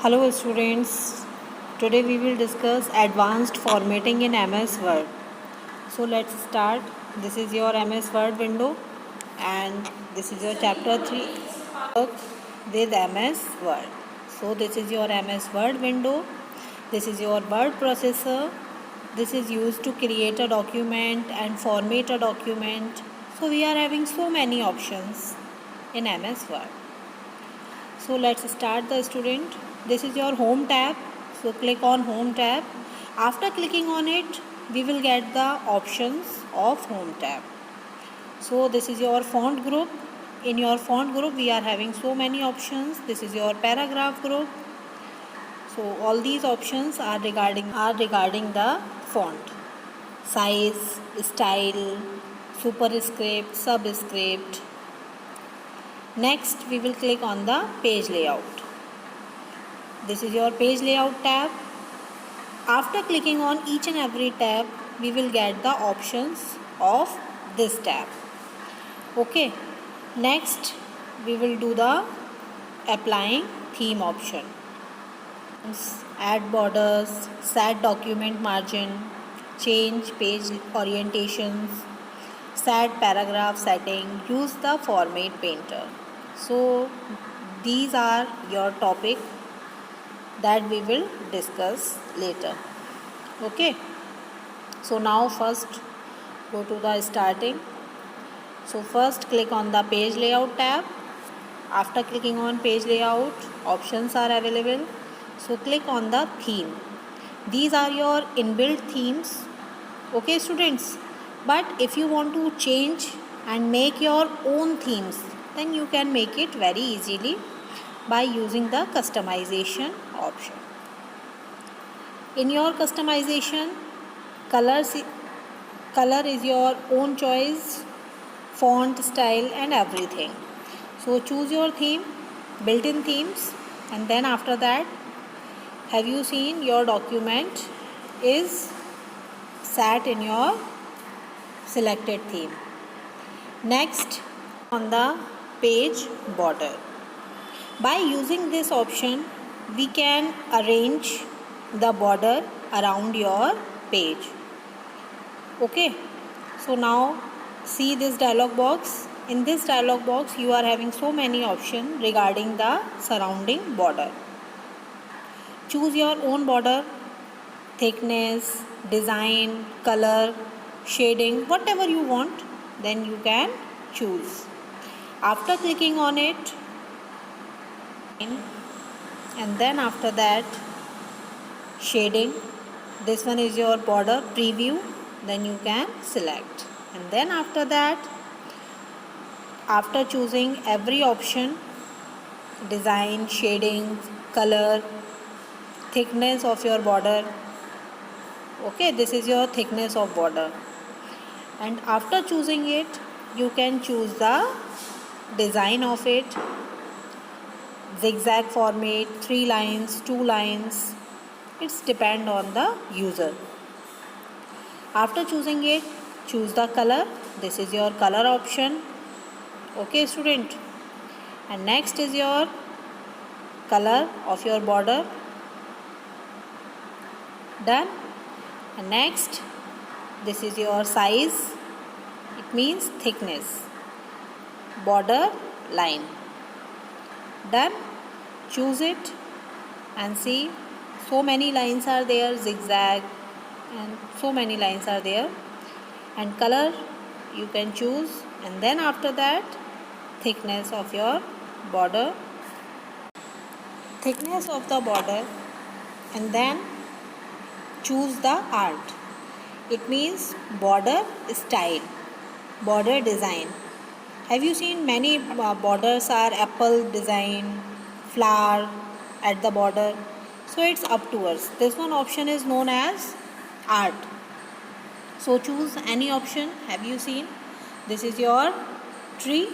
Hello students, today we will discuss advanced formatting in MS Word. So let's start. This is your MS Word window and this is your chapter 3 work with MS Word. So this is your MS Word window. This is your word processor. This is used to create a document and format a document. So we are having so many options in MS Word. So let's start the student. This is your home tab. So click on home tab. After clicking on it, we will get the options of home tab. So this is your font group. In your font group, we are having so many options. This is your paragraph group. So all these options are regarding the font, size, style, superscript, subscript. Next, we will click on the page layout. This is your page layout tab. After clicking on each and every tab, we will get the options of this tab. Okay. Next, we will do the applying theme option. Add borders, set document margin, change page orientations, set paragraph setting, use the format painter. So these are your topic that we will discuss later. Okay, so now first go to the starting. So first click on the page layout tab. After clicking on page layout, options are available. So click on the theme. These are your inbuilt themes. Okay students, but if you want to change and make your own themes, then you can make it very easily by using the customization option. In your customization, color is your own choice, font style and everything. So choose your theme, built-in themes, and then after that, have you seen your document is set in your selected theme. Next, on the page border. By using this option, we can arrange the border around your page. Okay, so now see this dialog box. In this dialog box, you are having so many options regarding the surrounding border. Choose your own border, thickness, design, color, shading, whatever you want, then you can choose. After clicking on it, and then after that, shading, this one is your border preview, then you can select. And then after that, after choosing every option, design, shading, color, thickness of your border, okay, this is your thickness of border. And after choosing it, you can choose the design of it, zigzag format, 3 lines, 2 lines. It's depend on the user. After choosing it, choose the color. This is your color option. Okay student. And next is your color of your border. Done. And next, this is your size. It means thickness. Border line. Done. Choose it and see, so many lines are there, zigzag, and so many lines are there. And color you can choose, and then after that, thickness of your border, thickness of the border, and then choose the art. It means border style, border design. Have you seen many borders are apple design, flower at the border? So it's up to us. This one option is known as art. So choose any option. Have you seen? This is your tree.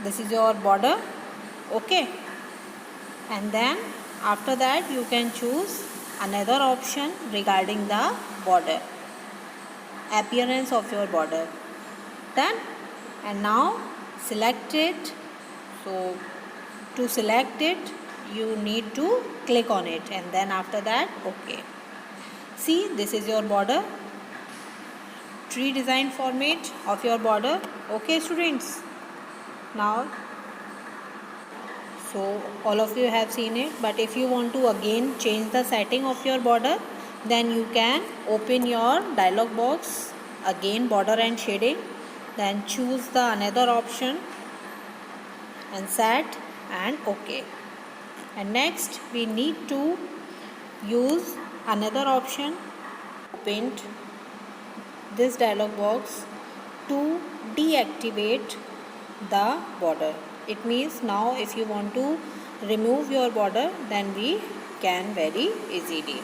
This is your border. Okay. And then after that you can choose another option regarding the border, appearance of your border. Done. And now select it. So to select it, you need to click on it, and then after that OK. See, this is your border, tree design format of your border. Okay students, now so all of you have seen it, but if you want to again change the setting of your border, then you can open your dialog box, again border and shading, then choose the another option and set and OK. And next we need to use another option, open this dialog box to deactivate the border. It means now if you want to remove your border, then we can very easily.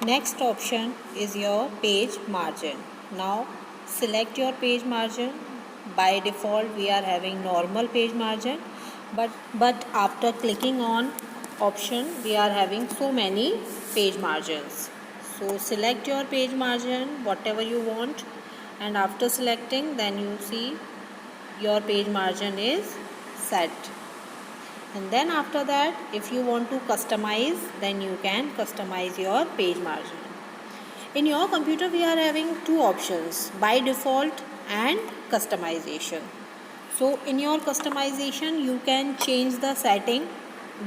Next option is your page margin. Now select your page margin. By default we are having normal page margin, but after clicking on option we are having so many page margins. So select your page margin whatever you want, and after selecting, then you see your page margin is set. And then after that, if you want to customize, then you can customize your page margin. In your computer we are having two options, by default and customization. So in your customization you can change the setting,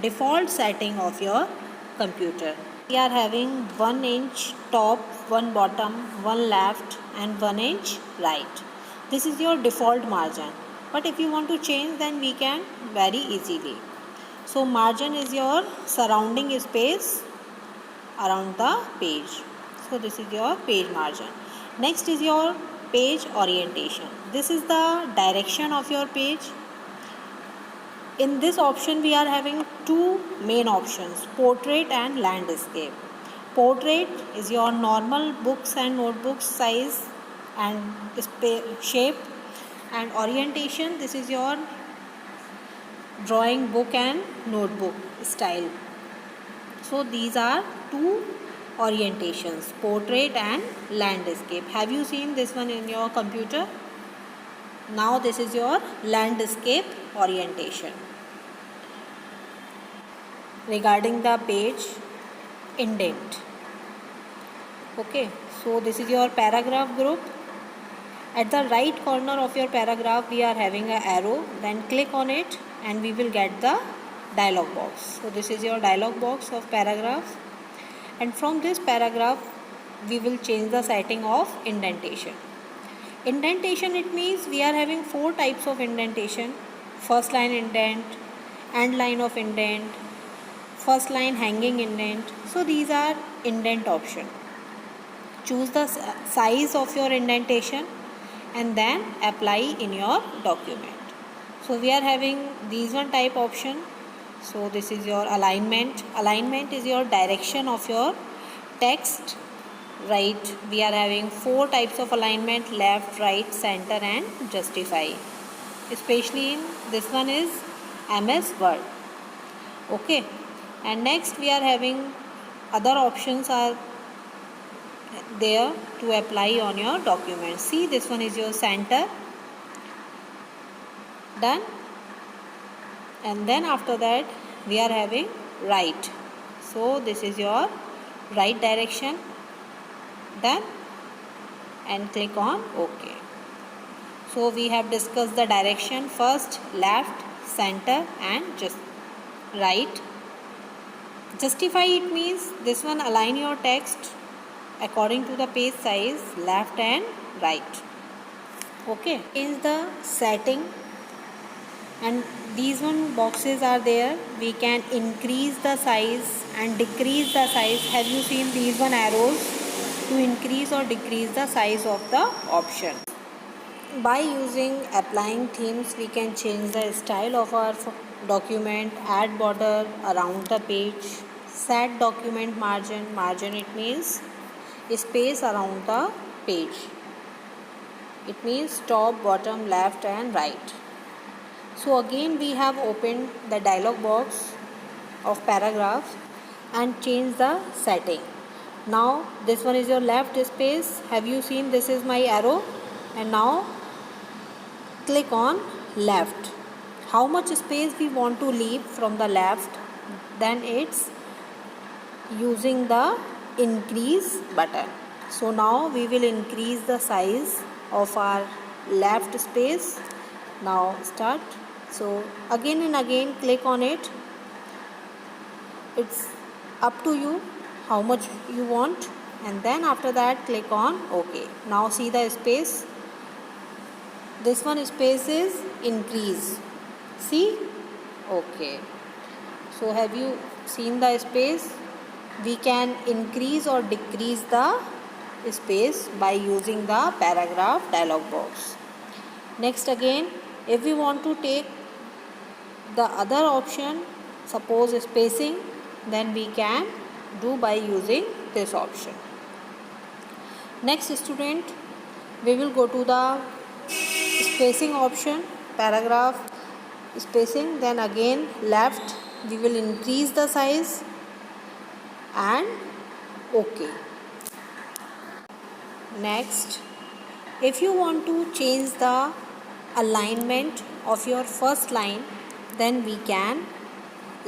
default setting of your computer. We are having 1 inch top, 1 bottom, 1 left and 1 inch right. This is your default margin, but if you want to change, then we can very easily. So margin is your surrounding space around the page. So this is your page margin. Next is your page orientation. This is the direction of your page. In this option we are having two main options, portrait and landscape. Portrait is your normal books and notebooks size and shape, and orientation, this is your drawing book and notebook style. So these are two orientations, portrait and landscape. Have you seen this one in your computer? Now this is your landscape orientation. Regarding the page indent. Okay, so this is your paragraph group. At the right corner of your paragraph we are having an arrow, then click on it and we will get the dialog box. So this is your dialog box of paragraph, and from this paragraph we will change the setting of indentation. Indentation, it means we are having four types of indentation: first line indent, end line of indent, first line hanging indent. So these are indent option. Choose the size of your indentation and then apply in your document. So we are having these one type option. So this is your alignment. Alignment is your direction of your text. Right, we are having four types of alignment: left, right, center and justify. Especially in this one is MS Word. Okay, and next we are having other options are there to apply on your document. See, this one is your center. Done. And then after that we are having right. So this is your right direction. Done, and click on OK. So we have discussed the direction: first, left, center and just right. Justify, it means this one align your text according to the page size, left and right. Okay, change the setting, and these one boxes are there. We can increase the size and decrease the size. Have you seen these one arrows? To increase or decrease the size of the option. By using applying themes, we can change the style of our document, add border around the page, set document margin. Margin, it means space around the page. It means top, bottom, left and right. So again we have opened the dialog box of paragraphs and changed the setting. Now this one is your left space. Have you seen this is my arrow, and now click on left. How much space we want to leave from the left? then it's using the increase button. So now we will increase the size of our left space. Now start. So again and again click on it. It's up to you how much you want, and then after that click on OK. Now see the space. This one space is increase. See? OK. So have you seen the space? We can increase or decrease the space by using the paragraph dialog box. Next again, if we want to take the other option, suppose spacing, then we can do by using this option. Next student, we will go to the spacing option, paragraph spacing, then again left we will increase the size and OK. Next, if you want to change the alignment of your first line, then we can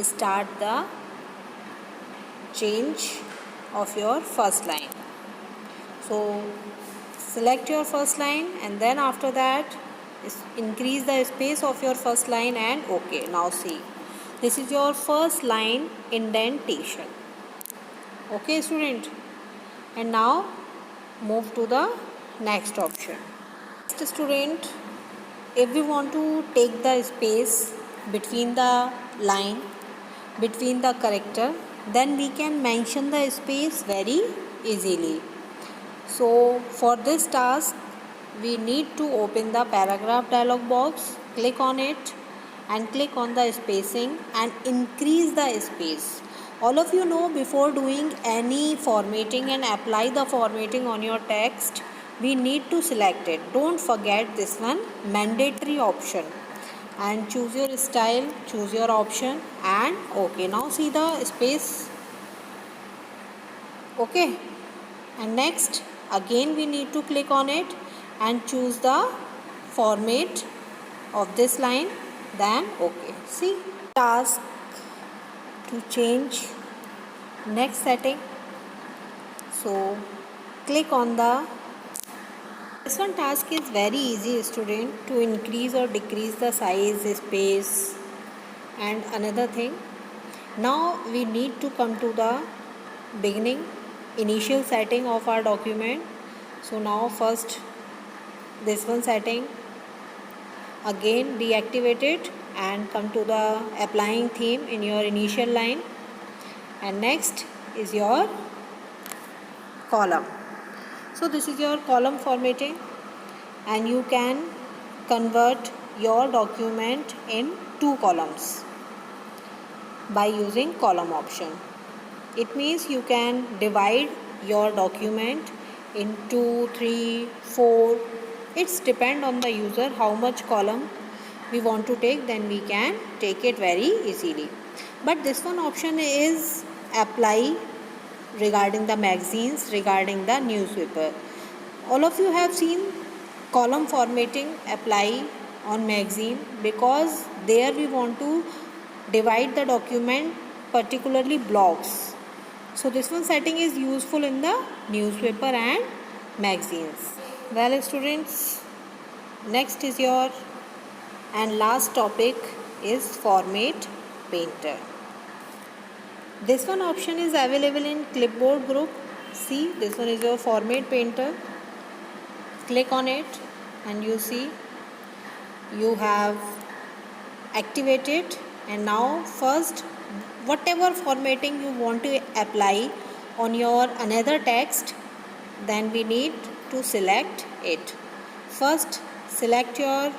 start the change of your first line. So select your first line and then after that increase the space of your first line and OK. Now see, this is your first line indentation. Okay student, and now move to the next option. Next student, if we want to take the space between the line, between the character, then we can mention the space very easily. So for this task we need to open the paragraph dialog box, click on it and click on the spacing and increase the space. All of you know, before doing any formatting and apply the formatting on your text, we need to select it. Don't forget this one, mandatory option, and choose your style, choose your option and OK. Now see the space. OK, and next again we need to click on it and choose the format of this line, then OK. See, task to change next setting. So click on the, this one task is very easy student, to increase or decrease the size, space and another thing. Now we need to come to the beginning, initial setting of our document. So now first this one setting, again deactivate it and come to the applying theme in your initial line, and next is your column. So this is your column formatting, and you can convert your document in 2 columns by using column option. It means you can divide your document in 2, 3, 4. It's depend on the user how much column we want to take, then we can take it very easily. But this one option is apply regarding the magazines, regarding the newspaper. All of you have seen column formatting apply on magazine, because there we want to divide the document particularly blocks. So this one setting is useful in the newspaper and magazines. Well students, next is your and last topic is Format Painter. This one option is available in clipboard group. See, this one is your Format Painter. Click on it and you see you have activated, and now first whatever formatting you want to apply on your another text, then we need to select it. First select your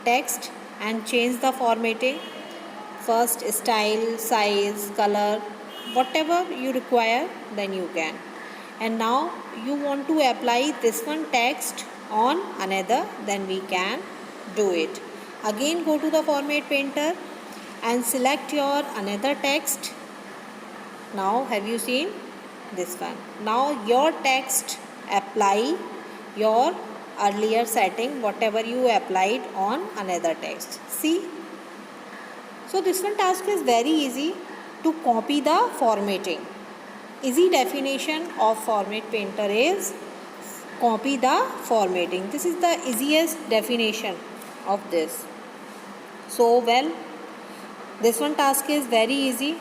text and change the formatting. First style, size, color, whatever you require, then you can. And now you want to apply this one text on another, then we can do it. Again go to the Format Painter and select your another text. Now have you seen this one? Now your text apply your earlier setting, whatever you applied on another text. See, so this one task is very easy. to copy the formatting. Easy definition of Format Painter is copy the formatting. This is the easiest definition of this. So well, this one task is very easy.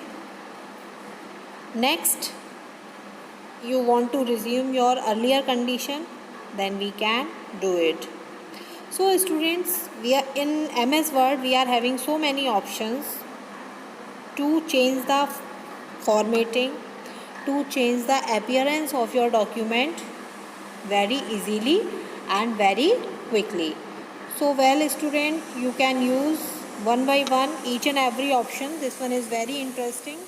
Next, you want to resume your earlier condition, then we can do it. So students, we are in MS Word, we are having so many options to change the formatting, to change the appearance of your document very easily and very quickly. So well student, you can use one by one each and every option. This one is very interesting.